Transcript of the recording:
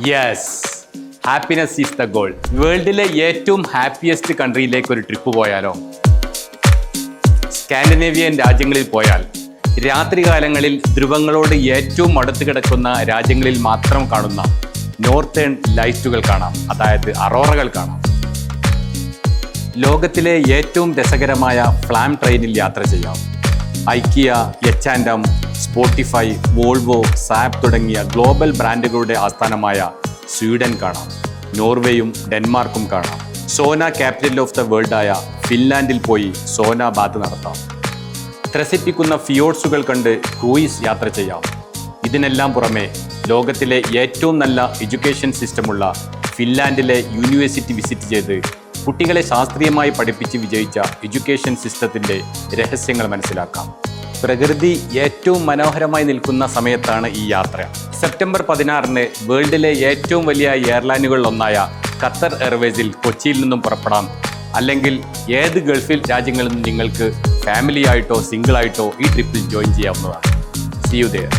Yes, happiness is the goal. വേൾഡിലെ ഏറ്റവും happiest കൺട്രിയിലേക്ക് ഒരു ട്രിപ്പ് പോയാലോ? സ്കാൻഡിനേവിയൻ രാജ്യങ്ങളിൽ പോയാൽ രാത്രികാലങ്ങളിൽ ധ്രുവങ്ങളോട് ഏറ്റവും അടുത്ത് കിടക്കുന്ന രാജ്യങ്ങളിൽ മാത്രം കാണുന്ന നോർത്തേൺ ലൈറ്റുകൾ കാണാം, അതായത് അറോറകൾ കാണാം. ലോകത്തിലെ ഏറ്റവും രസകരമായ ഫ്ലാം ട്രെയിനിൽ യാത്ര ചെയ്യാം. ഐക്കിയ, എച്ച്&എം, സ്പോട്ടിഫൈ, വോൾവോ, സാപ്പ് തുടങ്ങിയ ഗ്ലോബൽ ബ്രാൻഡുകളുടെ ആസ്ഥാനമായ സ്വീഡൻ കാണാം. നോർവേയും ഡെൻമാർക്കും കാണാം. സോന ക്യാപിറ്റൽ ഓഫ് ദ വേൾഡായ ഫിൻലാൻഡിൽ പോയി സോന ബാത്ത് നടത്താം. ത്രസിപ്പിക്കുന്ന ഫിയോർഡ്സുകൾ കണ്ട് ക്രൂയിസ് യാത്ര ചെയ്യാം. ഇതിനെല്ലാം പുറമെ ലോകത്തിലെ ഏറ്റവും നല്ല എഡ്യൂക്കേഷൻ സിസ്റ്റമുള്ള ഫിൻലാൻഡിലെ യൂണിവേഴ്സിറ്റി വിസിറ്റ് ചെയ്ത് കുട്ടികളെ ശാസ്ത്രീയമായി പഠിപ്പിച്ച് വിജയിച്ച എഡ്യൂക്കേഷൻ സിസ്റ്റത്തിൻ്റെ രഹസ്യങ്ങൾ മനസ്സിലാക്കാം. പ്രകൃതി ഏറ്റവും മനോഹരമായി നിൽക്കുന്ന സമയത്താണ് ഈ യാത്ര. സെപ്റ്റംബർ 16 വേൾഡിലെ ഏറ്റവും വലിയ എയർലൈനുകളിലൊന്നായ ഖത്തർ എയർവേസിൽ കൊച്ചിയിൽ നിന്നും പുറപ്പെടാം. അല്ലെങ്കിൽ ഏത് ഗൾഫിൽ രാജ്യങ്ങളിൽ നിന്നും നിങ്ങൾക്ക് ഫാമിലി ആയിട്ടോ സിംഗിൾ ആയിട്ടോ ഈ ട്രിപ്പിൽ ജോയിൻ ചെയ്യാവുന്നതാണ്. See you there.